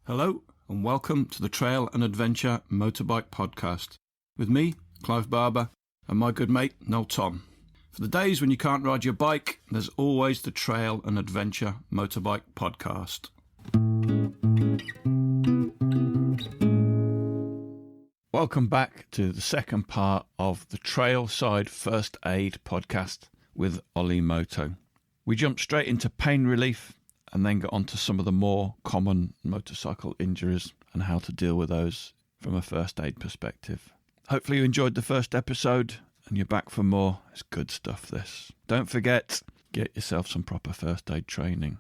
Hello and welcome to the Trail and Adventure Motorbike Podcast with me, Clive Barber, and my good mate, Noel Tom. For the days when you can't ride your bike, there's always the Trail and Adventure Motorbike Podcast. Welcome back to the second part of the Trailside First Aid Podcast with Ollie Moto. We jumped straight into pain relief and then got on to some of the more common motorcycle injuries and how to deal with those from a first aid perspective. Hopefully you enjoyed the first episode and you're back for more. It's good stuff, this. Don't forget, get yourself some proper first aid training.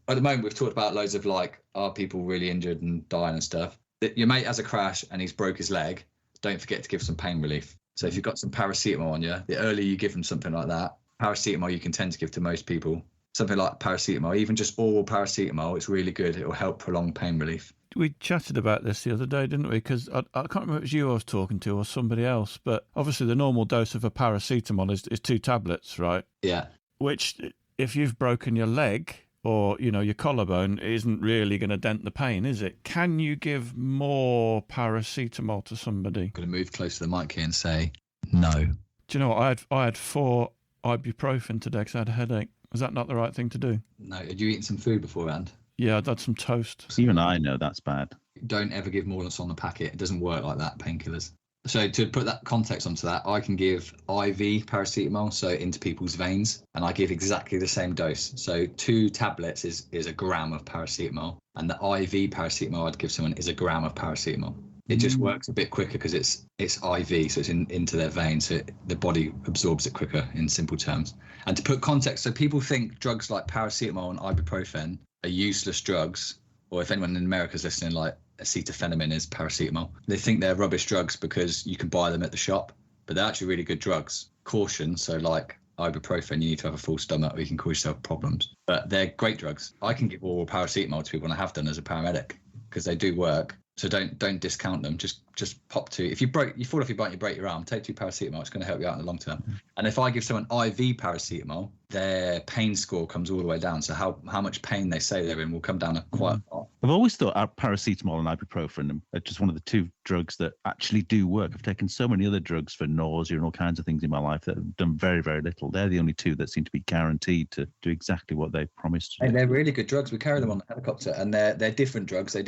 At the moment, we've talked about loads of are people really injured and dying and stuff. Your mate has a crash and he's broke his leg. Don't forget to give some pain relief. So if you've got some paracetamol on you, the earlier you give them something like that, paracetamol you can tend to give to most people. Something like paracetamol, even just oral paracetamol, it's really good. It will help prolong pain relief. We chatted about this the other day, didn't we? Because I can't remember if it was you I was talking to or somebody else, but obviously the normal dose of a paracetamol is 2 tablets, right? Yeah. Which, if you've broken your leg or, your collarbone, isn't really going to dent the pain, is it? Can you give more paracetamol to somebody? I'm going to move close to the mic here and say no. Do you know what? I had 4 ibuprofen today because I had a headache. Was that not the right thing to do? No. Had you eaten some food beforehand? Yeah, I'd had some toast. Even I know that's bad. Don't ever give more than what's on the packet. It doesn't work like that, painkillers. So to put that context onto that, I can give IV paracetamol, so into people's veins, and I give exactly the same dose. So 2 tablets is a gram of paracetamol, and the IV paracetamol I'd give someone is a gram of paracetamol. It just works a bit quicker because it's IV, so it's into their veins, so the body absorbs it quicker in simple terms. And to put context, so people think drugs like paracetamol and ibuprofen are useless drugs, or if anyone in America is listening, like acetaminophen is paracetamol. They think they're rubbish drugs because you can buy them at the shop, but they're actually really good drugs. Caution, so like ibuprofen, you need to have a full stomach or you can cause yourself problems. But they're great drugs. I can give oral paracetamol to people, and I have done as a paramedic because they do work. So don't discount them. Just pop 2. If you fall off your bike and you break your arm, take 2 paracetamol. It's going to help you out in the long term. And if I give someone IV paracetamol, their pain score comes all the way down. So how much pain they say they're in will come down quite a lot. I've always thought paracetamol and ibuprofen are just one of the 2 drugs that actually do work. I've taken so many other drugs for nausea and all kinds of things in my life that have done very, very little. They're the only 2 that seem to be guaranteed to do exactly what they promised to do. And they're really good drugs. We carry them on the helicopter, and they're different drugs. They're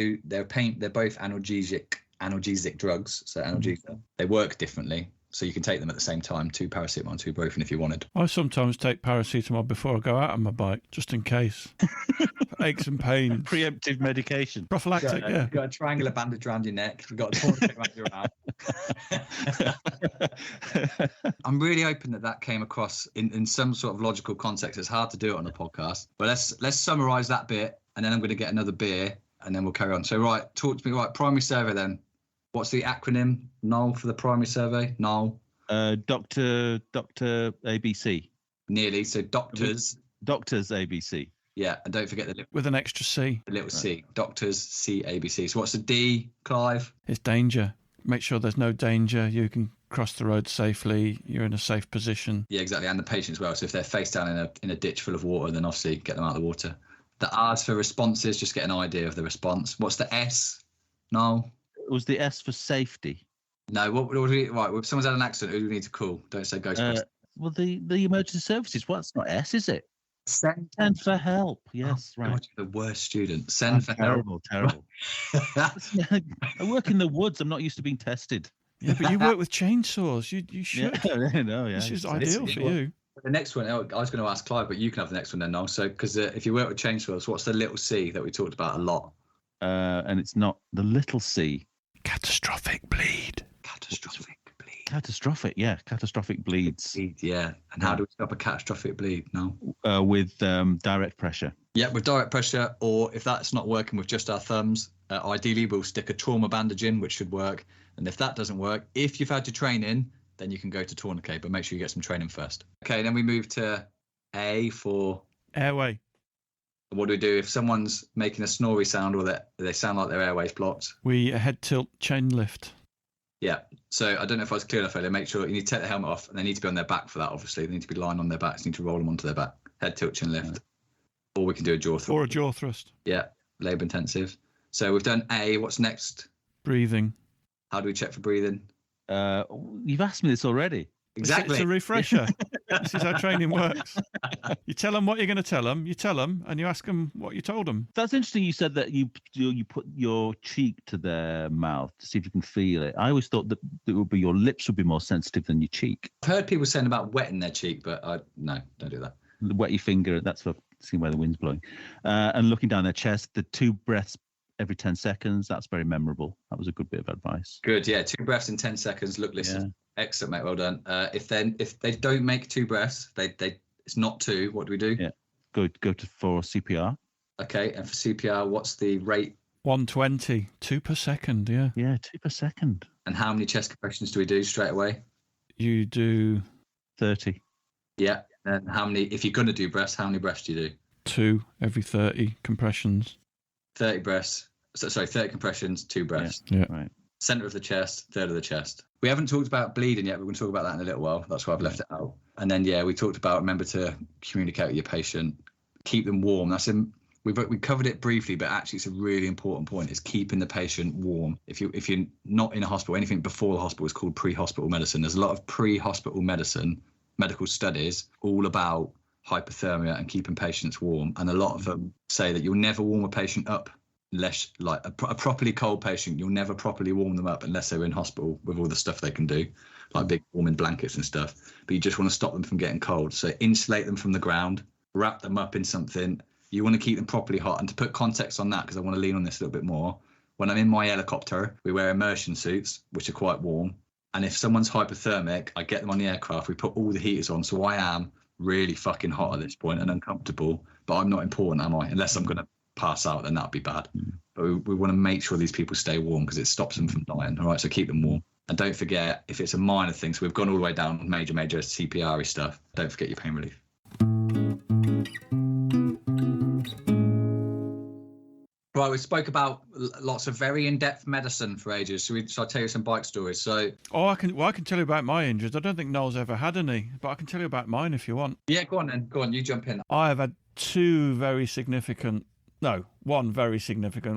both analgesic drugs. So analgesia. They work differently. So you can take them at the same time, 2 paracetamol and 2 ibuprofen if you wanted. I sometimes take paracetamol before I go out on my bike, just in case. Aches and pains. Preemptive medication. Prophylactic, yeah. You've got a triangular bandage around your neck. You've got a tourniquet around your arm. I'm really hoping that came across in some sort of logical context. It's hard to do it on a podcast. But let's summarise that bit, and then I'm going to get another beer, and then we'll carry on. So, right, talk to me. Right, primary survey then. What's the acronym, Noel, for the primary survey? Noel? Doctor ABC. Nearly. So doctors. Doctors ABC. Yeah, and don't forget with an extra C. The little C. Doctors CABC. So what's the D, Clive? It's danger. Make sure there's no danger. You can cross the road safely. You're in a safe position. Yeah, exactly. And the patient as well. So if they're face down in a ditch full of water, then obviously get them out of the water. The R's for responses, just get an idea of the response. What's the S, Noel? Was the S for safety? No, what do we, right, if someone's had an accident, who do we need to call? Don't say Ghostbusters. Well, the emergency services. Well, it's not S, is it? Send for help. Yes, right. God, you're the worst student. Send for help. Terrible. I work in the woods. I'm not used to being tested. Yeah, but you work with chainsaws. You should. Yeah, no, yeah. This is ideal for you. The next one, I was going to ask Clive, but you can have the next one then, Noel. So, because if you work with chainsaws, what's the little C that we talked about a lot? And it's not the little C. Catastrophic bleed. Catastrophic, yeah. Catastrophic bleeds. Yeah. And how do we stop a catastrophic bleed? No. With direct pressure. Yeah, with direct pressure, or if that's not working with just our thumbs, ideally we'll stick a trauma bandage in, which should work. And if that doesn't work, if you've had your training, then you can go to tourniquet, but make sure you get some training first. Okay, then we move to A for... airway. What do we do if someone's making a snory sound or they sound like their airway's blocked? We head tilt chain lift. Yeah. So I don't know if I was clear enough earlier. Make sure you need to take the helmet off, and they need to be on their back for that, obviously. They need to be lying on their backs. You need to roll them onto their back. Head tilt chin lift. Or we can do a jaw thrust. Or a jaw thrust. Yeah, labour intensive. So we've done A. What's next? Breathing. How do we check for breathing? You've asked me this already. Exactly. It's a refresher. This is how training works. You tell them what you're going to tell them, and you ask them what you told them. That's interesting. You said that you put your cheek to their mouth to see if you can feel it. I always thought that it would be your lips would be more sensitive than your cheek. I've heard people saying about wetting their cheek, but no, don't do that. Wet your finger. That's for seeing where the wind's blowing. And looking down their chest, the 2 breaths every 10 seconds. That's very memorable. That was a good bit of advice. Good. Yeah. 2 breaths in 10 seconds. Look, listen. Yeah. Excellent, mate. Well done. If they don't make 2 breaths, it's not 2. What do we do? Yeah. Go for CPR. Okay. And for CPR, what's the rate? 120, 2 per second. Yeah. Yeah, 2 per second. And how many chest compressions do we do straight away? You do 30. Yeah. And how many? If you're going to do breaths, how many breaths do you do? 2 every 30 compressions. 30 breaths. Sorry, 30 compressions, 2 breaths. Yeah. Right. Center of the chest, third of the chest. We haven't talked about bleeding yet. We're going to talk about that in a little while. That's why I've left it out. And then, we talked about remember to communicate with your patient, keep them warm. We covered it briefly, but actually it's a really important point. Is keeping the patient warm. If you're not in a hospital, anything before the hospital is called pre-hospital medicine. There's a lot of pre-hospital medicine, medical studies, all about hypothermia and keeping patients warm. And a lot of them say that you'll never warm a patient up unless, like a properly cold patient, you'll never properly warm them up unless they're in hospital with all the stuff they can do, like big warming blankets and stuff. But you just want to stop them from getting cold. So insulate them from the ground, wrap them up in something. You want to keep them properly hot. And to put context on that, because I want to lean on this a little bit more, when I'm in my helicopter, we wear immersion suits, which are quite warm. And if someone's hypothermic, I get them on the aircraft, we put all the heaters on. So I am really fucking hot at this point and uncomfortable, but I'm not important, am I? Unless I'm going to pass out, then that'd be bad. But we want to make sure these people stay warm because it stops them from dying. All right, so keep them warm. And don't forget, if it's a minor thing, so we've gone all the way down major CPR stuff, don't forget your pain relief. Right, we spoke about lots of very in-depth medicine for ages. So I'll tell you some bike stories. So, I can tell you about my injuries. I don't think Noel's ever had any, but I can tell you about mine if you want. Yeah, go on then. Go on, you jump in. I have had one very significant,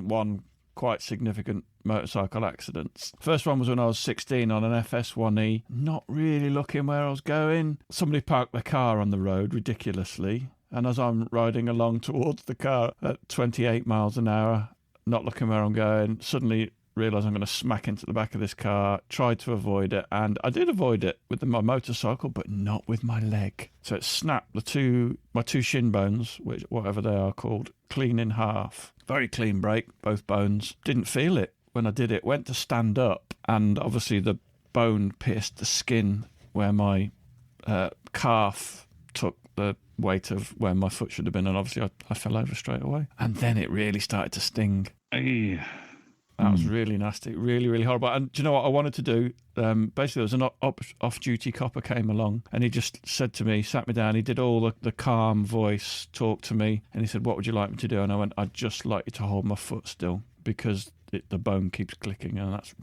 one quite significant motorcycle accidents. First one was when I was 16 on an FS1E, not really looking where I was going. Somebody parked their car on the road ridiculously. And as I'm riding along towards the car at 28 miles an hour, not looking where I'm going, suddenly realise I'm going to smack into the back of this car, tried to avoid it, and I did avoid it with my motorcycle, but not with my leg. So it snapped my two shin bones, whatever they are called, clean in half. Very clean break, both bones. Didn't feel it when I did it. Went to stand up, and obviously the bone pierced the skin where my calf took the weight of where my foot should have been, and obviously I fell over straight away. And then it really started to sting. That was really nasty, really, really horrible. And do you know what I wanted to do? Basically, there was an off-duty copper came along, and he just said to me, sat me down, he did all the calm voice talk to me, and he said, "What would you like me to do?" And I went, "I'd just like you to hold my foot still, because the bone keeps clicking," and that's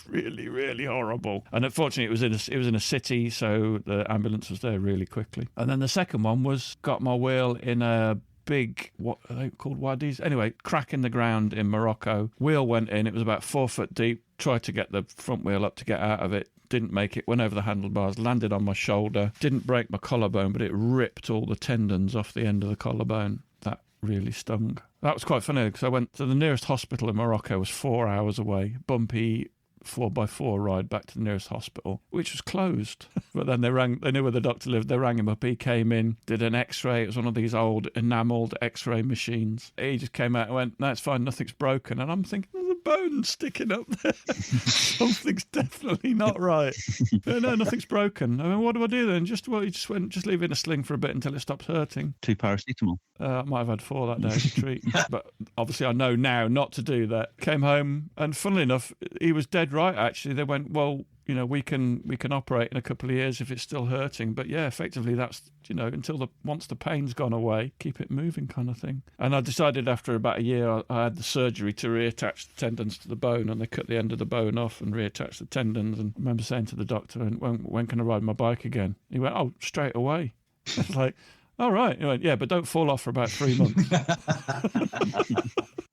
really, really, really horrible. And unfortunately, it was in a city, so the ambulance was there really quickly. And then the second one was got my wheel in a big, what are they called, wadis? Anyway, crack in the ground in Morocco. Wheel went in. It was about 4 foot deep. Tried to get the front wheel up to get out of it. Didn't make it. Went over the handlebars. Landed on my shoulder. Didn't break my collarbone, but it ripped all the tendons off the end of the collarbone. That really stung. That was quite funny because I went to the nearest hospital in Morocco. Was 4 hours away. Bumpy 4x4 ride back to the nearest hospital, which was closed. But then they knew where the doctor lived. They rang him up. He came in, did an x-ray. It was one of these old enamelled x-ray machines. He just came out and went, "No, it's fine, nothing's broken." And I'm thinking, there's a bone sticking up there. Something's definitely not right. But no, nothing's broken. I mean, what do I do then? He just went, just leave it in a sling for a bit until it stops hurting. 2 paracetamol. I might have had 4 that day as a treat. But obviously I know now not to do that. Came home, and funnily enough, he was dead right, actually. They went, "Well, we can operate in a couple of years if it's still hurting." But yeah, effectively that's, once the pain's gone away, keep it moving kind of thing. And I decided after about a year, I had the surgery to reattach the tendons to the bone, and they cut the end of the bone off and reattached the tendons. And I remember saying to the doctor, "When can I ride my bike again?" He went, "Oh, straight away." I was like, Oh, right. He went, yeah, but don't fall off for about 3 months.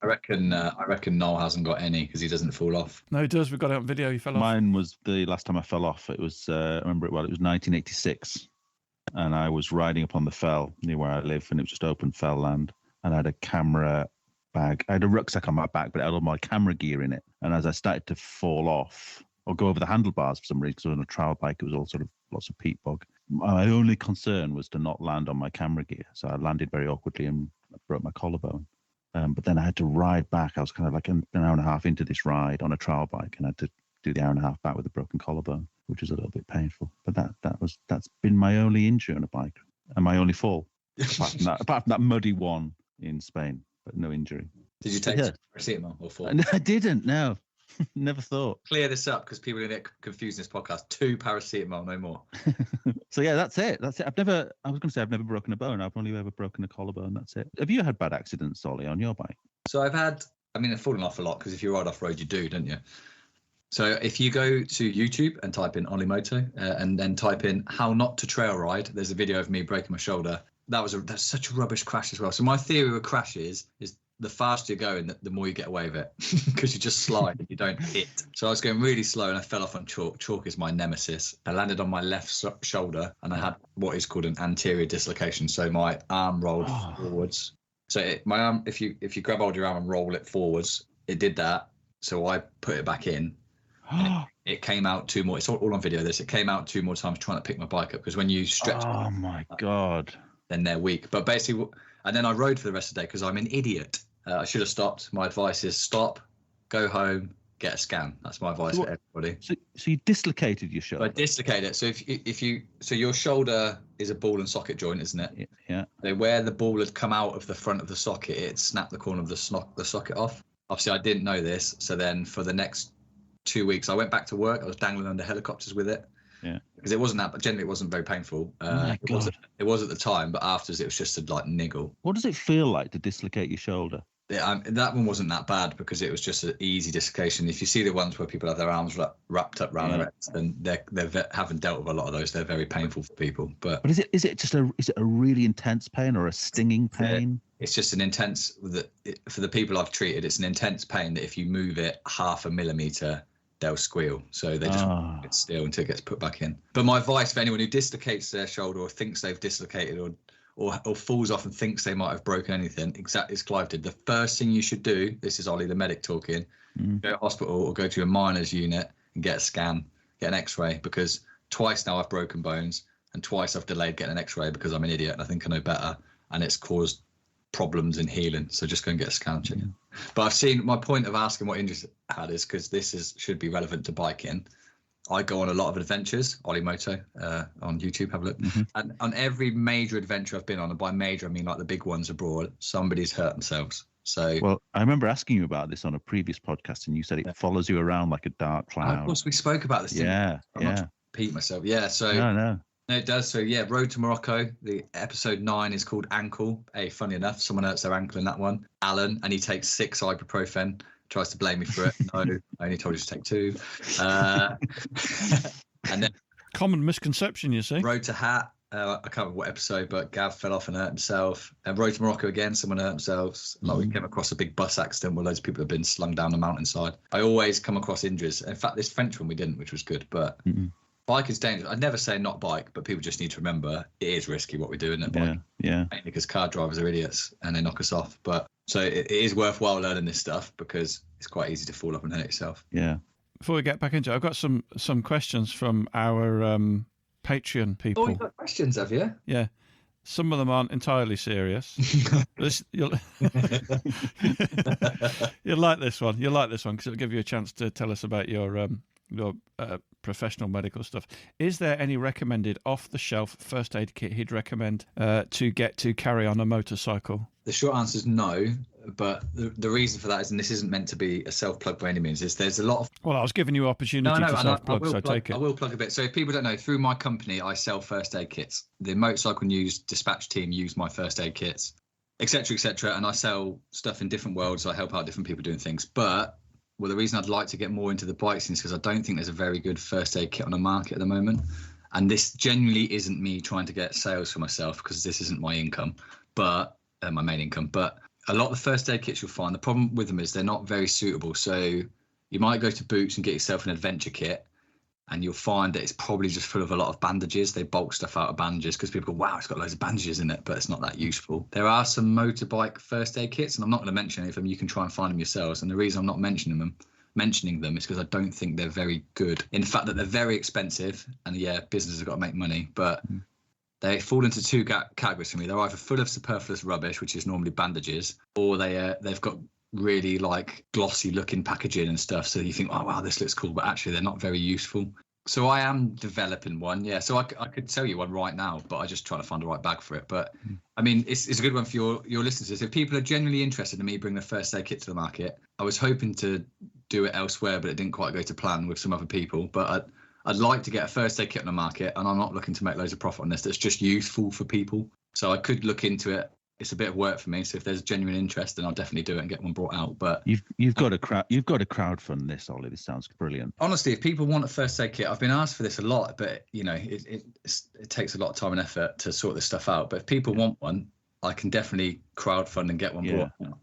I reckon Noel hasn't got any because he doesn't fall off. No, he does. We've got it on video. He fell off. Mine was the last time I fell off. It was, I remember it well, it was 1986. And I was riding up on the fell near where I live, and it was just open fell land. And I had a camera bag. I had a rucksack on my back, but it had all my camera gear in it. And as I started to fall off or go over the handlebars for some reason, because I was on a trial bike, it was all sort of lots of peat bog. My only concern was to not land on my camera gear. So I landed very awkwardly and broke my collarbone. But then I had to ride back. I was kind of like an hour and a half into this ride on a trial bike, and I had to do the hour and a half back with a broken collarbone, which was a little bit painful. But that's been my only injury on a bike and my only fall, apart from that muddy one in Spain, but no injury. Did you take paracetamol or fall? I didn't. No, never thought. Clear this up because people are going to get confused in this podcast. 2 paracetamol, no more. So yeah, that's it. That's it. I've never broken a bone. I've only ever broken a collarbone. That's it. Have you had bad accidents, Ollie, on your bike? So I've fallen off a lot because if you ride off road, you do, don't you? So if you go to YouTube and type in Ollie Moto and then type in how not to trail ride, there's a video of me breaking my shoulder. That's such a rubbish crash as well. So my theory with crashes is the faster you go and the more you get away with it because you just slide and you don't hit. So I was going really slow and I fell off on chalk. Chalk is my nemesis. I landed on my left shoulder and I had what is called an anterior dislocation. So my arm rolled forwards. So my arm, if you grab hold of your arm and roll it forwards, it did that. So I put it back in. It came out 2 more. It's all on video. It came out 2 more times trying to pick my bike up because when you stretch, oh my god, then they're weak. But basically, and then I rode for the rest of the day because I'm an idiot. I should have stopped. My advice is stop, go home, get a scan. That's my advice for everybody. So you dislocated your shoulder? I dislocated it. So your shoulder is a ball and socket joint, isn't it? Yeah. So where the ball had come out of the front of the socket, it snapped the corner of the socket off. Obviously, I didn't know this. So then for the next 2 weeks, I went back to work. I was dangling under helicopters with it. Yeah. Because it wasn't that, but generally it wasn't very painful. It was at the time, but afterwards it was just a niggle. What does it feel like to dislocate your shoulder? That one wasn't that bad because it was just an easy dislocation. If you see the ones where people have their arms wrapped up around their necks, then they haven't dealt with a lot of those. They're very painful for people. But is it a really intense pain or a stinging pain? It's just an intense. For the people I've treated, it's an intense pain that if you move it 0.5 millimeter, they'll squeal. So they just get still until it gets put back in. But my advice for anyone who dislocates their shoulder or thinks they've dislocated or falls off and thinks they might have broken anything, exactly as Clive did, the first thing you should do, this is Ollie the medic talking, go to hospital or go to a miner's unit and get a scan, get an x-ray, because twice now I've broken bones and twice I've delayed getting an x-ray because I'm an idiot and I think I know better, and it's caused problems in healing. So just go and get a scan check. But I've seen, my point of asking what injuries I had is because this should be relevant to biking. I go on a lot of adventures, Ollie Moto, on YouTube, have a look. And on every major adventure I've been on, and by major I mean like the big ones abroad, somebody's hurt themselves. So, well, I remember asking you about this on a previous podcast, and you said it follows you around like a dark cloud. Of course, we spoke about this. Yeah. I'm not trying to repeat myself. Yeah. So no, it does. So yeah, Road to Morocco. The episode 9 is called Ankle. Hey, funny enough, someone hurts their ankle in that one. Alan, and he takes 6 ibuprofen. Tries to blame me for it. No, I only told you to take 2. And then common misconception, you see. Road to Hat. I can't remember what episode, but Gav fell off and hurt himself. And Road to Morocco again, someone hurt themselves. Like we came across a big bus accident where loads of people have been slung down the mountainside. I always come across injuries. In fact, this French one we didn't, which was good. But bike is dangerous. I'd never say not bike, but people just need to remember it is risky what we do in that bike. Yeah. Mainly because car drivers are idiots and they knock us off. But so it is worthwhile learning this stuff because it's quite easy to fall off and hurt yourself. Yeah. Before we get back into it, I've got some questions from our Patreon people. Oh, you've got questions, have you? Yeah. Some of them aren't entirely serious. You'll like this one. You'll like this one because it'll give you a chance to tell us about your professional medical stuff. Is there any recommended off-the-shelf first aid kit he'd recommend to get to carry on a motorcycle? The short answer is no, but the reason for that is, and this isn't meant to be a self-plug by any means, is there's a lot of... Well, I was giving you an opportunity to self-plug, so take it. I will plug a bit. So if people don't know, through my company, I sell first aid kits. The Motorcycle News dispatch team use my first aid kits, etc., and I sell stuff in different worlds. I help out different people doing things. But, well, the reason I'd like to get more into the bike scene is because I don't think there's a very good first aid kit on the market at the moment. and this genuinely isn't me trying to get sales for myself, because this isn't my income, but my main income. But a lot of the first aid kits you'll find, the problem with them is they're not very suitable. So you might go to Boots and get yourself an adventure kit, and you'll find that it's probably just full of a lot of bandages. They bulk stuff out of bandages because people go, wow, it's got loads of bandages in it, but it's not that useful. There are some motorbike first aid kits, and I'm not going to mention any of them. You can try and find them yourselves. And the reason I'm not mentioning them is because I don't think they're very good. In the fact that they're very expensive, and yeah, businesses have got to make money, but they fall into two categories for me. They're either full of superfluous rubbish, which is normally bandages, or they've got really like glossy looking packaging and stuff, so you think, oh wow, this looks cool, but actually they're not very useful. So I am developing one, yeah. So I could tell you one right now, but I just trying to find the right bag for it. But I mean, it's a good one for your listeners. If people are genuinely interested in me bringing a first aid kit to the market, I was hoping to do it elsewhere, but it didn't quite go to plan with some other people. But I'd like to get a first aid kit on the market, and I'm not looking to make loads of profit on this. That's just useful for people. So I could look into it. It's a bit of work for me, so if there's genuine interest, then I'll definitely do it and get one brought out. But you've got to crowdfund this, Ollie. This sounds brilliant. Honestly, if people want a first aid kit, I've been asked for this a lot, but you know, it takes a lot of time and effort to sort this stuff out. But if people want one, I can definitely crowdfund and get one brought out.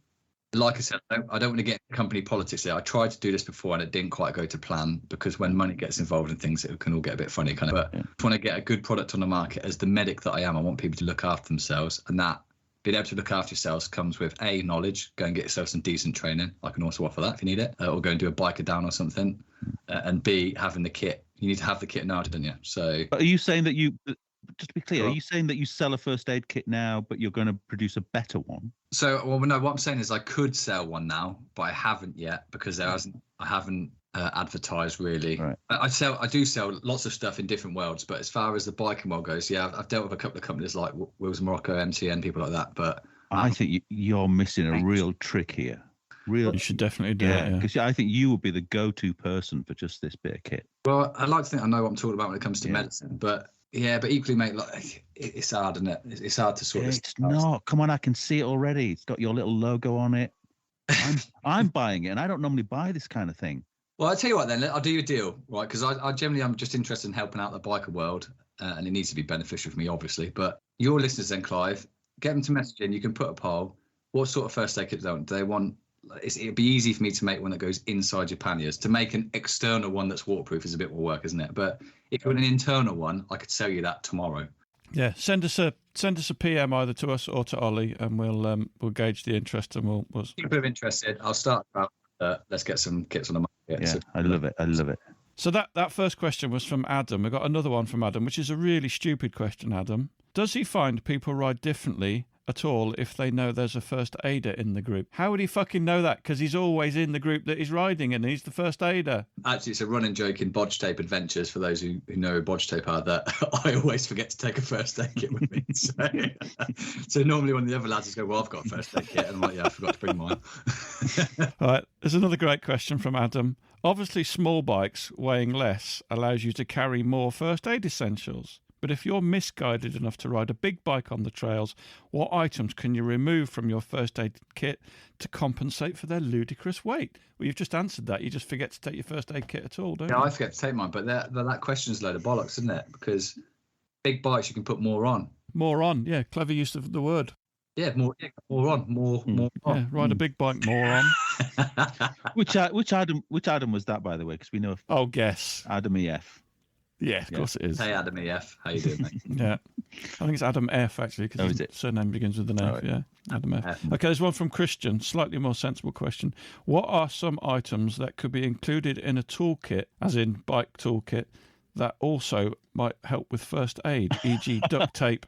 Like I said, I don't want to get company politics there. I tried to do this before and it didn't quite go to plan, because when money gets involved in things, it can all get a bit funny kind of. But I want to get a good product on the market. As the medic that I am, I want people to look after themselves, and that being able to look after yourselves comes with A, knowledge. Go and get yourself some decent training. I can also offer that if you need it, or go and do a biker down or something. And B, having the kit. You need to have the kit now, don't you? So, but are you saying that just to be clear, are you saying that you sell a first aid kit now, but you're going to produce a better one? So, well, no, what I'm saying is I could sell one now, but I haven't yet, because I haven't advertised really. Right. I do sell lots of stuff in different worlds, but as far as the biking world goes, yeah, I've dealt with a couple of companies like Wheels Morocco, MTN, people like that. But I think you're missing a real trick here. You should definitely do it. Because I think you would be the go-to person for just this bit of kit. Well, I'd like to think I know what I'm talking about when it comes to medicine, but equally, mate, like, it's hard, isn't it? It's hard to sort this. It's not. Come on, I can see it already. It's got your little logo on it. I'm buying it, and I don't normally buy this kind of thing. Well, I'll tell you what then, I'll do you a deal, right? Because I generally am just interested in helping out the biker world, and it needs to be beneficial for me, obviously. But your listeners then, Clive, get them to message in. You can put a poll. What sort of first aid kit do they want? It'd be easy for me to make one that goes inside your panniers. To make an external one that's waterproof is a bit more work, isn't it? But if you want an internal one, I could sell you that tomorrow. Yeah, send us a PM either to us or to Ollie, and we'll gauge the interest, and we'll. People are interested. I'll start about. Let's get some kits on the market. Yeah, so, I love it. So that first question was from Adam. We've got another one from Adam, which is a really stupid question, Adam. Does he find people ride differently at all if they know there's a first aider in the group? How would he fucking know that? Because he's always in the group that he's riding and he's the first aider. Actually, it's a running joke in bodge tape adventures, for those who know bodge tape are, that I always forget to take a first aid kit with me. So normally when the other lads just go, well, I've got a first aid kit, and I'm like, yeah, I forgot to bring mine. All right, there's another great question from Adam. Obviously, small bikes weighing less allows you to carry more first aid essentials. But if you're misguided enough to ride a big bike on the trails, what items can you remove from your first aid kit to compensate for their ludicrous weight? Well, you've just answered that. You just forget to take your first aid kit at all, don't you? Yeah, I forget to take mine, but that question's a load of bollocks, isn't it? Because big bikes, you can put more on. More on, yeah. Clever use of the word. Yeah, more on. More on. Yeah, ride a big bike, more on. Which Adam was that, by the way? Because we know. Oh, guess. Adam EF. Yeah, of course it is. Hey, Adam EF. How you doing, mate? Yeah. I think it's Adam F, actually, because his surname begins with an F. Yeah, Adam F. Okay, there's one from Christian, slightly more sensible question. What are some items that could be included in a toolkit, as in bike toolkit, that also might help with first aid, e.g. duct tape,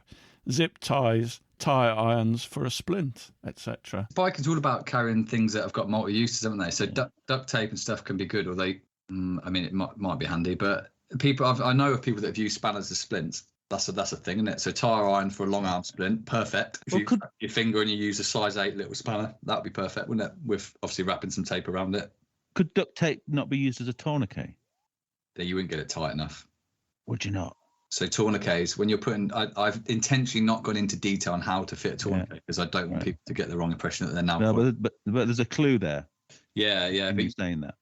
zip ties, tyre irons for a splint, etc.? Bike is all about carrying things that have got multi-uses, haven't they? So duct tape and stuff can be good, or it might be handy, but I know of people that have used spanners as splints. That's a thing, isn't it? So tyre iron for a long arm splint, perfect. If you cut your finger and you use a size 8 little spanner, that would be perfect, wouldn't it? With obviously wrapping some tape around it. Could duct tape not be used as a tourniquet? Yeah, you wouldn't get it tight enough. Would you not? So tourniquets, when you're putting, I've intentionally not gone into detail on how to fit a tourniquet because I don't want people to get the wrong impression that they're now. No, but there's a clue there. Yeah. But saying that.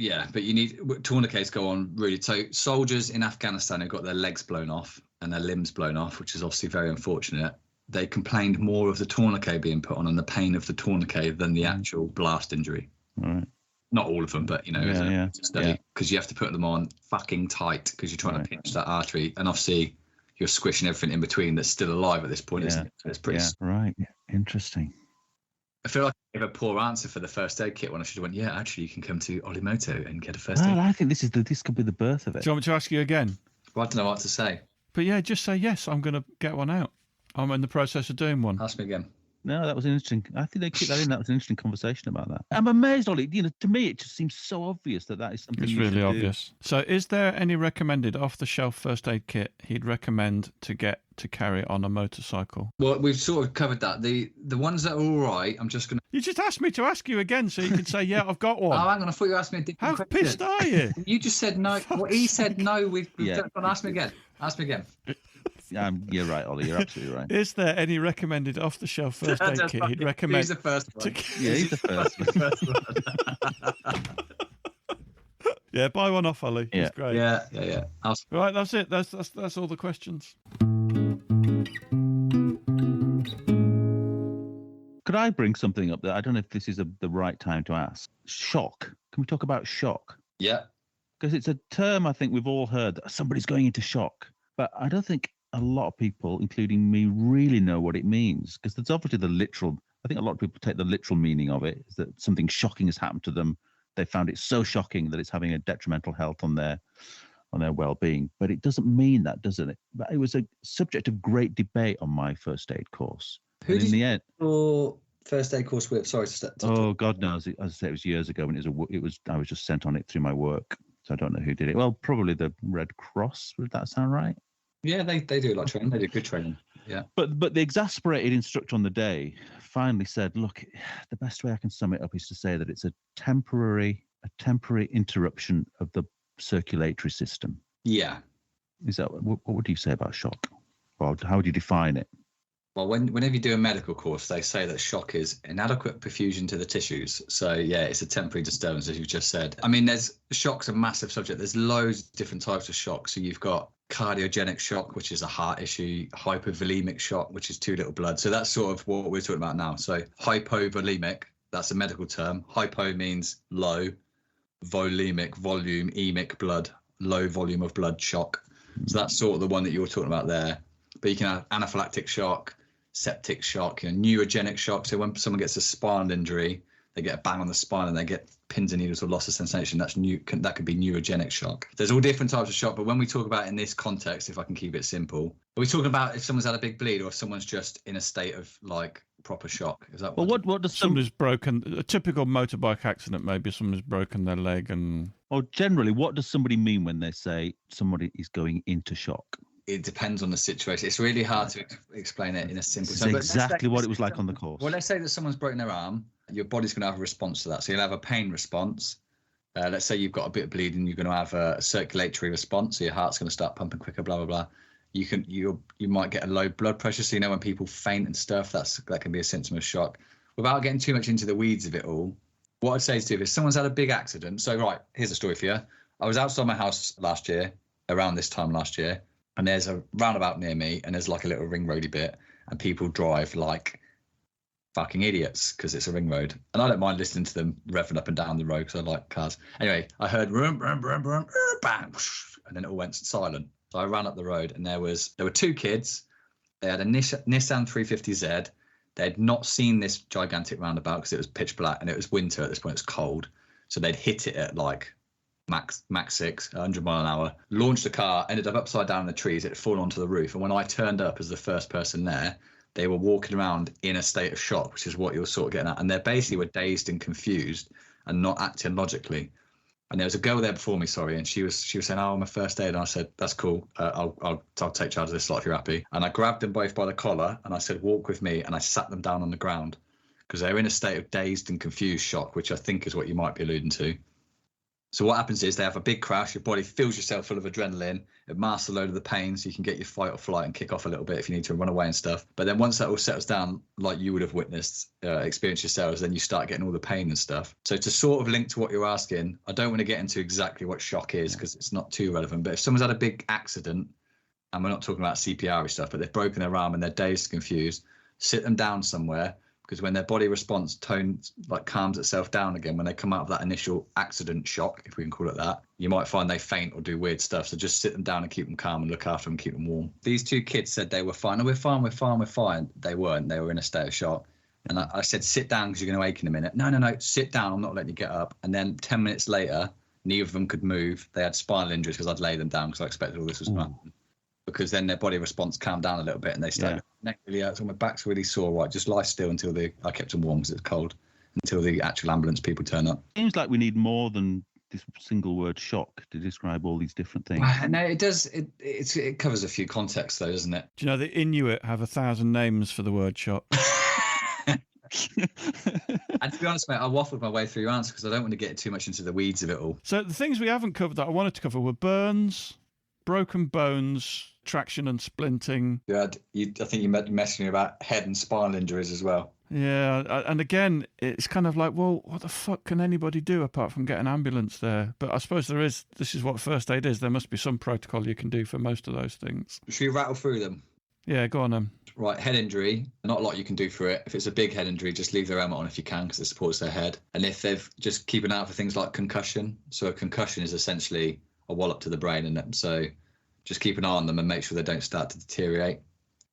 Yeah, but you need tourniquets go on really. So soldiers in Afghanistan who got their legs blown off and their limbs blown off, which is obviously very unfortunate. They complained more of the tourniquet being put on and the pain of the tourniquet than the actual blast injury. All right. Not all of them, but you know, Yeah, it's a study because you have to put them on fucking tight because you're trying to pinch that artery, and obviously you're squishing everything in between that's still alive at this point, isn't it? So it's pretty. Yeah, right. Interesting. I feel like I gave a poor answer for the first aid kit when I should have went, yeah, actually, you can come to Ollie Moto and get a first aid. Well, I think this could be the birth of it. Do you want me to ask you again? Well, I don't know what to say. But yeah, just say yes. I'm going to get one out. I'm in the process of doing one. Ask me again. No, that was interesting. I think they keep that in. That was an interesting conversation about that. I'm amazed, Ollie. You know, to me, it just seems so obvious that is something. It's really obvious. So, is there any recommended off-the-shelf first aid kit he'd recommend to get to carry on a motorcycle? Well, we've sort of covered that. The ones that are all right, I'm just going to... You just asked me to ask you again so you can say, yeah, I've got one. Oh, hang on. I thought you asked me a different How question. pissed are you? You just said no. Well, he said no. We've done. Ask me again. Ask me again. You're right, Ollie. You're absolutely right. Is there any recommended off-the-shelf first aid kit he'd recommend? He's the first one. Yeah, he's the first. Yeah, buy one off, Ollie. Yeah. It's great. Yeah. Right, that's it. That's all the questions. Could I bring something up that I don't know if this is the right time to ask? Shock. Can we talk about shock? Yeah. Because it's a term I think we've all heard that somebody's going into shock. But I don't think a lot of people, including me, really know what it means. Because there's obviously I think a lot of people take the literal meaning of it, is that something shocking has happened to them. They found it so shocking that it's having a detrimental health on their well-being. But it doesn't mean that, doesn't it? But it was a subject of great debate on my first aid course. Who did in the end, your first aid course with? Sorry to oh God knows. As I say, it was years ago, and I was just sent on it through my work, so I don't know who did it. Well, probably the Red Cross. Would that sound right? Yeah, they do a lot of training. They do good training. Yeah. But the exasperated instructor on the day finally said, "Look, the best way I can sum it up is to say that it's a temporary interruption of the circulatory system." Yeah. Is that what would you say about shock? Or how would you define it? Well, whenever you do a medical course, they say that shock is inadequate perfusion to the tissues. So, yeah, it's a temporary disturbance, as you just said. I mean, shock's a massive subject. There's loads of different types of shock. So you've got cardiogenic shock, which is a heart issue, hypovolemic shock, which is too little blood. So that's sort of what we're talking about now. So hypovolemic, that's a medical term. Hypo means low, volemic, volume, emic, blood, low volume of blood shock. So that's sort of the one that you were talking about there. But you can have anaphylactic shock, septic shock, neurogenic shock. So when someone gets a spinal injury, they get a bang on the spine and they get pins and needles or loss of sensation. That could be neurogenic shock. There's all different types of shock, but when we talk about in this context, if I can keep it simple, are we talking about if someone's had a big bleed or if someone's just in a state of like proper shock? Is that what does somebody's broken? A typical motorbike accident, maybe someone's broken their leg and. Or generally, what does somebody mean when they say somebody is going into shock? It depends on the situation. It's really hard to explain it in a simple term. Exactly what it was like on the course. Well, let's say that someone's broken their arm. Your body's going to have a response to that. So you'll have a pain response. Let's say you've got a bit of bleeding. You're going to have a circulatory response. So your heart's going to start pumping quicker, blah, blah, blah. You might get a low blood pressure. So, when people faint and stuff, that can be a symptom of shock. Without getting too much into the weeds of it all, what I'd say is if someone's had a big accident. So, right, here's a story for you. I was outside my house last year, around this time last year. And there's a roundabout near me, and there's like a little ring roady bit, and people drive like fucking idiots because it's a ring road. And I don't mind listening to them revving up and down the road because I like cars. Anyway, I heard bang, and then it all went silent. So I ran up the road, and there were two kids. They had a Nissan 350Z. They had not seen this gigantic roundabout because it was pitch black and it was winter at this point. It's cold, so they'd hit it at like Max 6, 100 mile an hour, launched the car, ended up upside down in the trees. It had fallen onto the roof. And when I turned up as the first person there, they were walking around in a state of shock, which is what you're sort of getting at. And they basically were dazed and confused and not acting logically. And there was a girl there before me, and she was saying, "Oh, I'm a first aid." And I said, "That's cool. I'll take charge of this lot if you're happy." And I grabbed them both by the collar and I said, "Walk with me." And I sat them down on the ground because they were in a state of dazed and confused shock, which I think is what you might be alluding to. So what happens is they have a big crash, your body fills yourself full of adrenaline, it masks a load of the pain so you can get your fight or flight and kick off a little bit if you need to run away and stuff. But then once that all settles down, like you would have experienced yourselves, then you start getting all the pain and stuff. So to sort of link to what you're asking, I don't want to get into exactly what shock is because it's not too relevant. But if someone's had a big accident, and we're not talking about CPR stuff, but they've broken their arm and they're dazed, confused, sit them down somewhere, because when their body response calms itself down again, when they come out of that initial accident shock, if we can call it that, you might find they faint or do weird stuff. So just sit them down and keep them calm and look after them, keep them warm. These 2 kids said they were fine. Oh, we're fine. They weren't. They were in a state of shock. And I said, sit down because you're going to ache in a minute. No, sit down. I'm not letting you get up. And then 10 minutes later, neither of them could move. They had spinal injuries because I'd laid them down because I expected all this was going to happen. Because then their body response calmed down a little bit and they started, neck really hurts, my back's really sore, right, just lie still until I kept them warm because it's cold, until the actual ambulance people turn up. Seems like we need more than this single word shock to describe all these different things. No, it does. It covers a few contexts though, doesn't it? Do you know the Inuit have 1,000 names for the word shock? And to be honest, mate, I waffled my way through your answer because I don't want to get too much into the weeds of it all. So the things we haven't covered that I wanted to cover were burns, broken bones, traction and splinting. I think you messaged me about head and spinal injuries as well. Yeah, and again, it's kind of like, well, what the fuck can anybody do apart from get an ambulance there? But I suppose this is what first aid is. There must be some protocol you can do for most of those things. Should we rattle through them? Yeah, go on then. Right, head injury, not a lot you can do for it. If it's a big head injury, just leave their helmet on if you can because it supports their head. And if they've just keep an eye out for things like concussion. So a concussion is essentially a wallop to the brain, and so just keep an eye on them and make sure they don't start to deteriorate.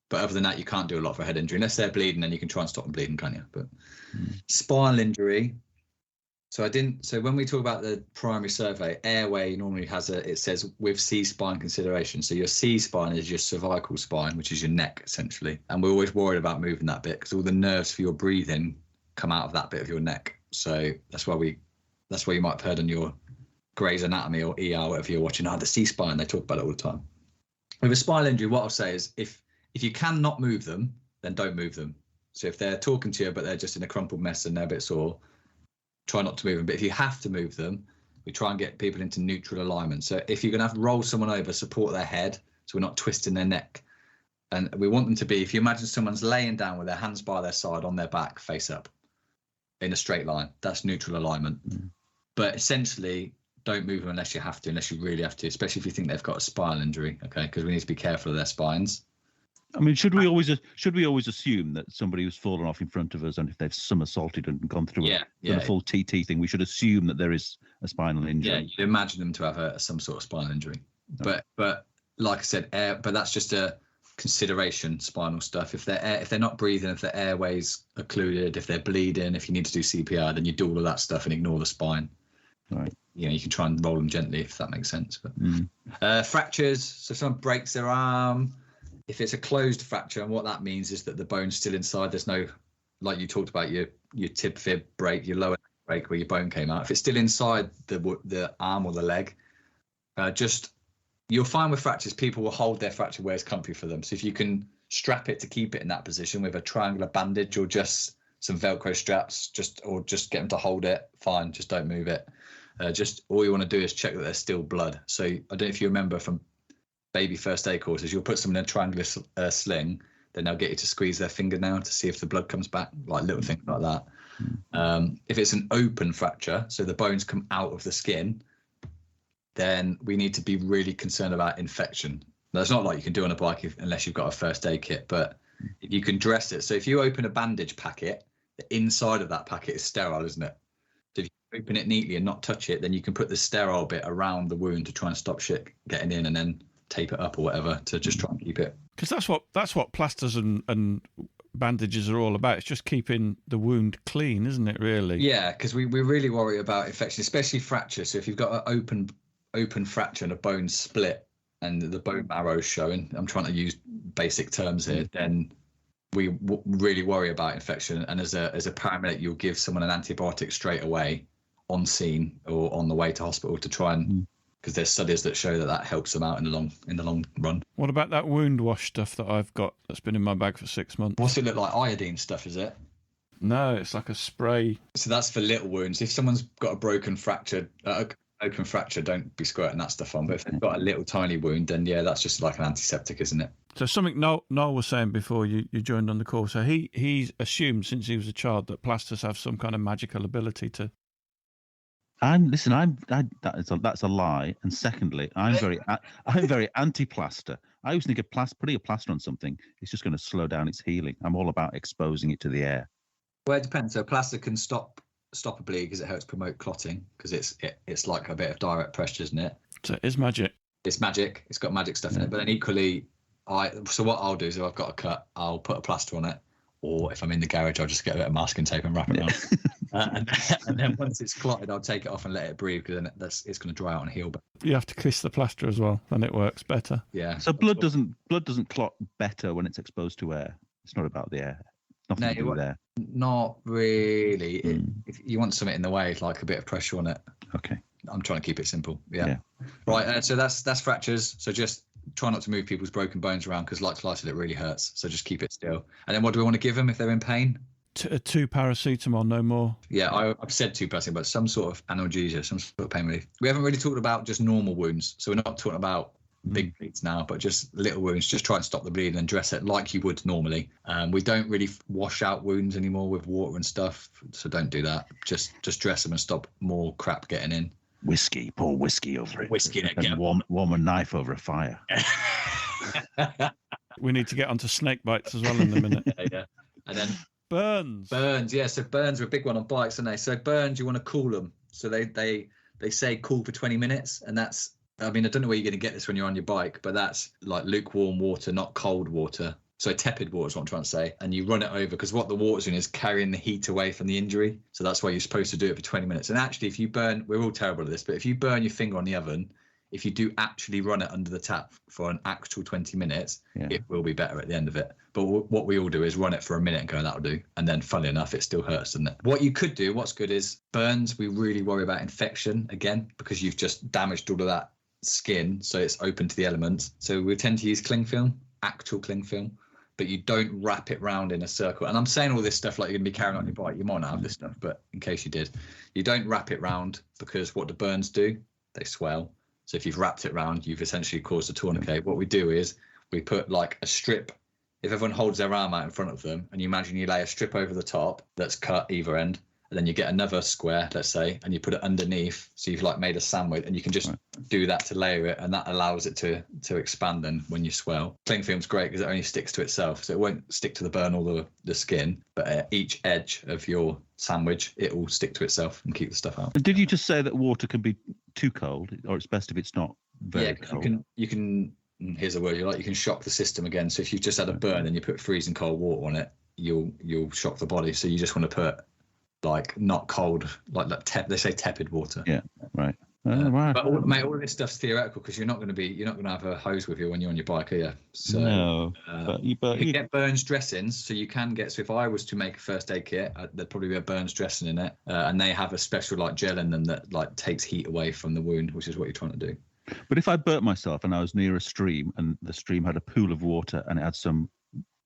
But other than that, you can't do a lot for a head injury. Unless they're bleeding, then you can try and stop them bleeding, can't you? But spinal injury. So when we talk about the primary survey, airway normally it says with C-spine consideration. So your C-spine is your cervical spine, which is your neck, essentially. And we're always worried about moving that bit because all the nerves for your breathing come out of that bit of your neck. So that's why you might have heard on your Grey's Anatomy or ER, whatever you're watching, the C-spine, they talk about it all the time. With a spinal injury, what I'll say is if you cannot move them, then don't move them. So if they're talking to you, but they're just in a crumpled mess and they're a bit sore, try not to move them. But if you have to move them, we try and get people into neutral alignment. So if you're going to have to roll someone over, support their head so we're not twisting their neck. And we want them to be, if you imagine someone's laying down with their hands by their side on their back, face up in a straight line, that's neutral alignment. But essentially, don't move them unless you have to, unless you really have to, especially if you think they've got a spinal injury, okay? Because we need to be careful of their spines. I mean, should we always assume that somebody who's fallen off in front of us, and if they've somersaulted and gone through a full TT thing, we should assume that there is a spinal injury? Yeah, you'd imagine them to have some sort of spinal injury. Okay. But like I said, but that's just a consideration, spinal stuff. If they're not breathing, if their airways occluded, if they're bleeding, if you need to do CPR, then you do all of that stuff and ignore the spine. Right. You can try and roll them gently if that makes sense. But fractures, so if someone breaks their arm, if it's a closed fracture, and what that means is that the bone's still inside, there's no, like you talked about, your tib fib break, your lower break where your bone came out. If it's still inside the arm or the leg, you'll find with fractures, people will hold their fracture where it's comfy for them. So if you can strap it to keep it in that position with a triangular bandage or just some Velcro straps, or just get them to hold it, fine, just don't move it. Just all you want to do is check that there's still blood. So I don't know if you remember from baby first aid courses, you'll put someone in a triangular sling, then they'll get you to squeeze their fingernail to see if the blood comes back, like little things like that. If it's an open fracture, so the bones come out of the skin, then we need to be really concerned about infection. Now, it's not like you can do on a bike unless you've got a first aid kit, but you can dress it. So if you open a bandage packet, the inside of that packet is sterile, isn't it? So if you open it neatly and not touch it, then you can put the sterile bit around the wound to try and stop shit getting in, and then tape it up or whatever to just try and keep it. Because that's what plasters and bandages are all about. It's just keeping the wound clean, isn't it, really? Yeah, because we really worry about infection, especially fracture. So if you've got an open fracture and a bone split and the bone marrow's showing, I'm trying to use basic terms here, then we really worry about infection. And as a paramedic, you'll give someone an antibiotic straight away on scene or on the way to hospital to try and, because there's studies that show that helps them out in the long run. What about that wound wash stuff that I've got that's been in my bag for 6 months? What's it look like? Iodine stuff, is it? No, it's like a spray. So that's for little wounds. If someone's got a broken fracture, a open fracture, don't be squirting that stuff on. But if they've got a little tiny wound, then yeah, that's just like an antiseptic, isn't it? So something Noel was saying before you joined on the call. So he's assumed since he was a child that plasters have some kind of magical ability to. That's a lie. And secondly, I'm very anti-plaster. I always think putting a plaster on something is just going to slow down its healing. I'm all about exposing it to the air. Well, it depends. So plaster can stop a bleed because it helps promote clotting because it's like a bit of direct pressure, isn't it? So it is magic. It's magic. It's got magic stuff in it. But then equally, so what I'll do is if I've got a cut, I'll put a plaster on it. Or if I'm in the garage, I'll just get a bit of masking tape and wrap it on. And then once it's clotted, I'll take it off and let it breathe because then it's going to dry out and heal. But You have to kiss the plaster as well, then it works better. yeah. So blood doesn't clot better when it's exposed to air. It's not about the air. Nothing to do with air. Not really. If you want something in the way, like a bit of pressure on it. Okay. I'm trying to keep it simple. Yeah. Right. So that's fractures. So just try not to move people's broken bones around because, like I said, it really hurts. So just keep it still. And then what do we want to give them if they're in pain? 2 paracetamol, no more. Yeah, I've said 2 paracetamol, but some sort of analgesia, some sort of pain relief. We haven't really talked about just normal wounds. So we're not talking about big bleeds now, but just little wounds. Just try and stop the bleeding and dress it like you would normally. We don't really wash out wounds anymore with water and stuff. So don't do that. Just dress them and stop more crap getting in. Pour whiskey over it. Whiskey in it, and warm a knife over a fire. We need to get onto snake bites as well in a minute. Yeah. And then burns. Yeah. So burns are a big one on bikes, aren't they? So burns, you want to cool them. So they say cool for 20 minutes, and that's. I mean, I don't know where you're going to get this when you're on your bike, but that's like lukewarm water, not cold water. So tepid water is what I'm trying to say. And you run it over because what the water's doing is carrying the heat away from the injury. So that's why you're supposed to do it for 20 minutes. And actually, if you burn, we're all terrible at this, but if you burn your finger on the oven, if you do actually run it under the tap for an actual 20 minutes, it will be better at the end of it. But what we all do is run it for a minute and go, that'll do. And then funnily enough, it still hurts, doesn't it? What you could do, what's good is burns, we really worry about infection again, because you've just damaged all of that skin. So it's open to the elements. So we tend to use cling film, actual cling film, but you don't wrap it round in a circle. And I'm saying all this stuff like you're going to be carrying on your bike. You might not have this stuff, but in case you did, you don't wrap it round because what the burns do, they swell. So if you've wrapped it round, you've essentially caused a tourniquet. What we do is we put like a strip. If everyone holds their arm out in front of them and you imagine you lay a strip over the top that's cut either end, and then you get another square, let's say, and you put it underneath. So you've like made a sandwich and you can just do that to layer it, and that allows it to expand then when you swell. Cling film's great because it only sticks to itself. So it won't stick to the burn or the skin, but at each edge of your sandwich, it will stick to itself and keep the stuff out. And did you just say that water can be too cold, or it's best if it's not very cold? You can, here's a word you like, you can shock the system again. So if you've just had a burn and you put freezing cold water on it, you'll shock the body. So you just want to put like not cold, like they say tepid water. Yeah, right. Wow. But all this stuff's theoretical because you're not going to have a hose with you when you're on your bike, are you? So no, you can get burns dressings. So you can get. So if I was to make a first aid kit, there'd probably be a burns dressing in it, and they have a special like gel in them that like takes heat away from the wound, which is what you're trying to do. But if I burnt myself and I was near a stream and the stream had a pool of water and it had some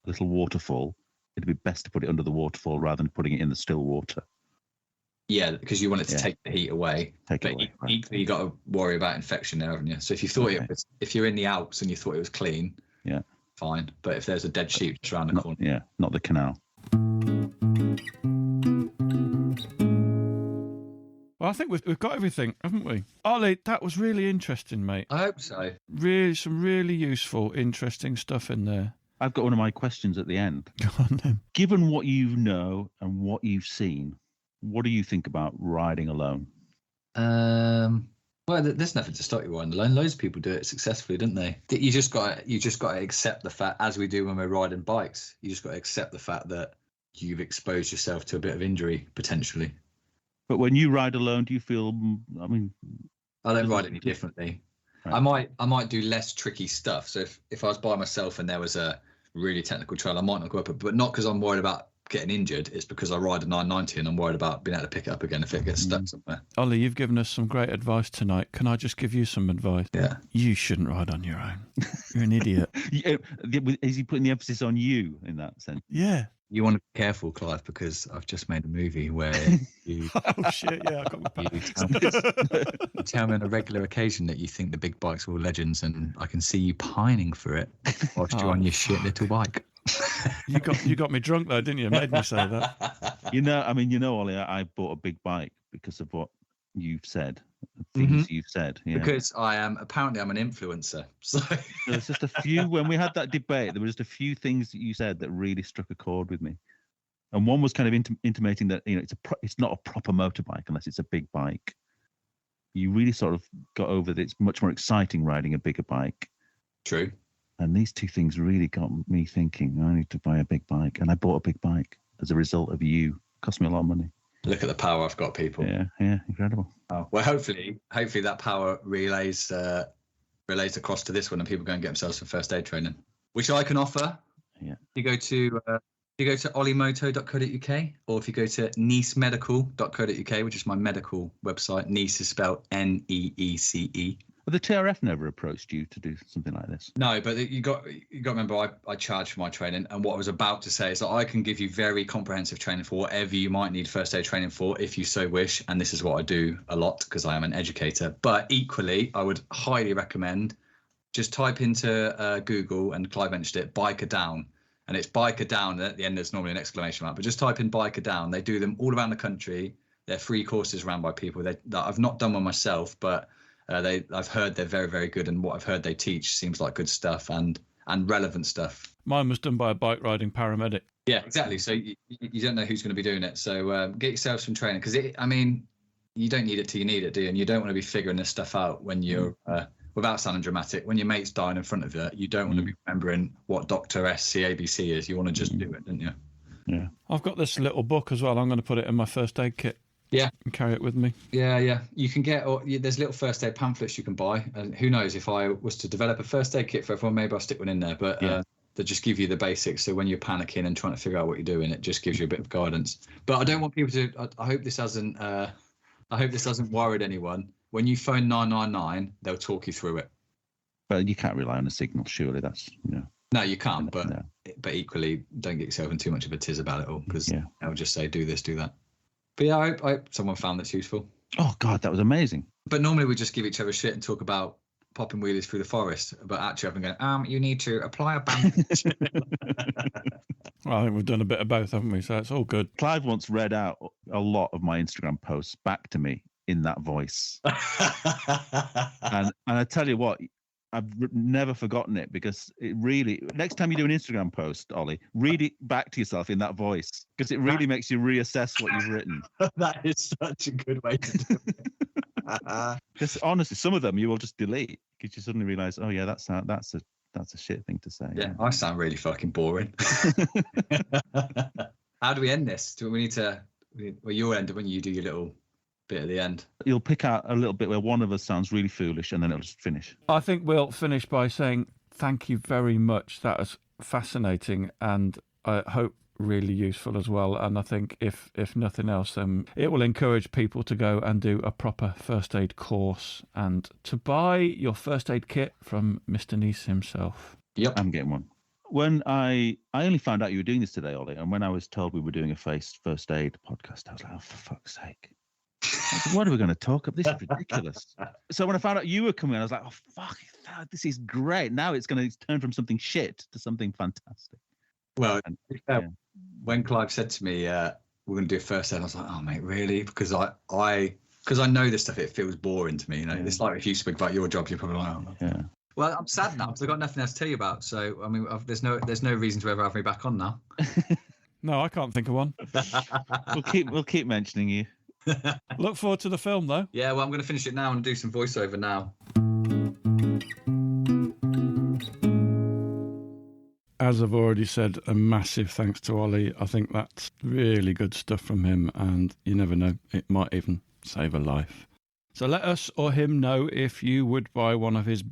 little waterfall, it'd be best to put it under the waterfall rather than putting it in the still water. Yeah, because you want it to take the heat away. Equally, you got to worry about infection there, haven't you? So if you thought if you're in the Alps and you thought it was clean, fine. But if there's a dead sheep just around the corner, not the canal. Well, I think we've got everything, haven't we? Ollie, that was really interesting, mate. I hope so. Some really useful, interesting stuff in there. I've got one of my questions at the end. Go on then. Given what you know and what you've seen, what do you think about riding alone? Well, there's nothing to stop you riding alone. Loads of people do it successfully, don't they? You just got to accept the fact, as we do when we're riding bikes. You just got to accept the fact that you've exposed yourself to a bit of injury potentially. But when you ride alone, do you feel? I mean, I don't ride any differently. Right. I might do less tricky stuff. So if I was by myself and there was a really technical trail, I might not go up it, but not because I'm worried about getting injured. It's because I ride a 990 and I'm worried about being able to pick it up again if it gets stuck somewhere. Ollie, you've given us some great advice tonight. Can I just give you some advice? Yeah. You shouldn't ride on your own. You're an idiot. Is he putting the emphasis on you in that sense? Yeah. You want to be careful, Clive, because I've just made a movie where you, Oh shit! Yeah, I got my you, back. tell me, you tell me on a regular occasion that you think the big bikes are all legends, and I can see you pining for it whilst you're Oh, on your shit little bike. You got me drunk though, didn't you? Made me say that. Ollie, I bought a big bike because of what you've said, things you've said. Yeah. Because I'm an influencer. So There's just a few, when we had that debate, there were just a few things that you said that really struck a chord with me. And one was kind of intimating that, it's not a proper motorbike unless it's a big bike. You really sort of got over that it's much more exciting riding a bigger bike. True. And these two things really got me thinking, I need to buy a big bike. And I bought a big bike as a result of you. It cost me a lot of money. Look at the power I've got, people. Yeah, incredible. Oh, well, hopefully that power relays across to this one, and people go and get themselves some first aid training, which I can offer. Yeah. You go to olliemoto.co.uk, or if you go to nicemedical.co.uk, which is my medical website. Nice is spelled Neece. Well, the TRF never approached you to do something like this. No, but you got to remember, I charge for my training, and what I was about to say is that I can give you very comprehensive training for whatever you might need first aid training for, if you so wish. And this is what I do a lot because I am an educator. But equally, I would highly recommend just type into Google, and Clive mentioned it, Biker Down, and it's Biker Down. At the end, there's normally an exclamation mark, but just type in Biker Down. They do them all around the country. They're free courses run by people that I've not done one myself, but I've heard they're very, very good, and what I've heard they teach seems like good stuff and relevant stuff. Mine was done by a bike riding paramedic. Yeah, exactly. So you don't know who's going to be doing it. So get yourself some training, because you don't need it till you need it, do you? And you don't want to be figuring this stuff out when you're, without sounding dramatic, when your mate's dying in front of you. You don't want to be remembering what Dr. SCABC is. You want to just do it, don't you? Yeah. I've got this little book as well. I'm going to put it in my first aid kit. Yeah. And carry it with me. Yeah. You can there's little first aid pamphlets you can buy. And who knows, if I was to develop a first aid kit for everyone, maybe I'll stick one in there. But they just give you the basics. So when you're panicking and trying to figure out what you're doing, it just gives you a bit of guidance. But I don't want people to, I hope this hasn't worried anyone. When you phone 999, they'll talk you through it. But you can't rely on a signal, surely. That's, No, you can't. But no. But equally, don't get yourself in too much of a tiz about it all, because they'll just say, do this, do that. But yeah, I hope someone found this useful. Oh, God, that was amazing. But normally we just give each other shit and talk about popping wheelies through the forest. But actually I've been going, you need to apply a bandage. Well, I think we've done a bit of both, haven't we? So it's all good. Clive once read out a lot of my Instagram posts back to me in that voice. and I tell you what, I've never forgotten it, because it really, next time you do an Instagram post, Ollie, read it back to yourself in that voice, because it really makes you reassess what you've written. That is such a good way to do it. Because honestly, some of them you will just delete, because you suddenly realise, oh yeah, that's a shit thing to say. Yeah, I sound really fucking boring. How do we end this? Do we need to? Well, you'll end it when you do your little bit at the end. You'll pick out a little bit where one of us sounds really foolish, and then it'll just finish. I think we'll finish by saying thank you very much. That was fascinating, and I hope really useful as well. And I think if nothing else, then it will encourage people to go and do a proper first aid course and to buy your first aid kit from Mr. Nice himself. Yep, I'm getting one. When I only found out you were doing this today, Ollie, and when I was told we were doing a first aid podcast, I was like, oh, for fuck's sake. What are we going to talk about? This is ridiculous. So when I found out you were coming, I was like, oh, fuck, this is great. Now it's going to turn from something shit to something fantastic. Well, when Clive said to me, we're going to do a first aid, I was like, oh, mate, really? Because I know this stuff, it feels boring to me. It's like if you speak about your job, you're probably like, oh. Yeah. Well, I'm sad now because I've got nothing else to tell you about. So, I mean, there's no reason to ever have me back on now. No, I can't think of one. We'll keep mentioning you. Look forward to the film, though. Yeah, well, I'm going to finish it now and do some voiceover now. As I've already said, a massive thanks to Ollie. I think that's really good stuff from him, and you never know, it might even save a life. So let us or him know if you would buy one of his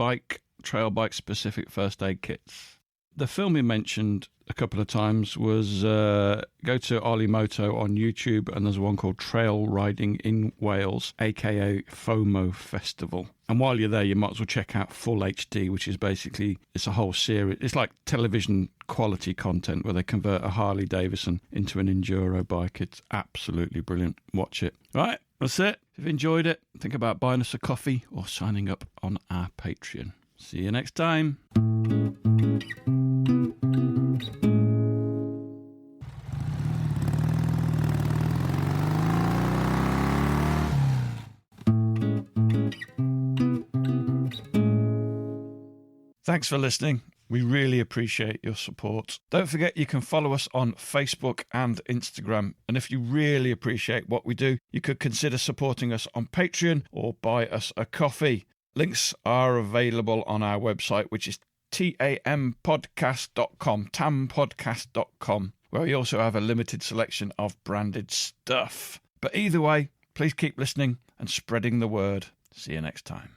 trail bike specific first aid kits. The film he mentioned a couple of times was go to Ollie Moto on YouTube, and there's one called Trail Riding in Wales, aka FOMO Festival. And while you're there, you might as well check out Full HD, which is basically, it's a whole series. It's like television quality content where they convert a Harley Davidson into an enduro bike. It's absolutely brilliant. Watch it. Right, that's it. If you've enjoyed it, think about buying us a coffee or signing up on our Patreon. See you next time. Thanks for listening. We really appreciate your support. Don't forget you can follow us on Facebook and Instagram. And if you really appreciate what we do, you could consider supporting us on Patreon or buy us a coffee. Links are available on our website, which is tampodcast.com, tampodcast.com, where we also have a limited selection of branded stuff. But either way, please keep listening and spreading the word. See you next time.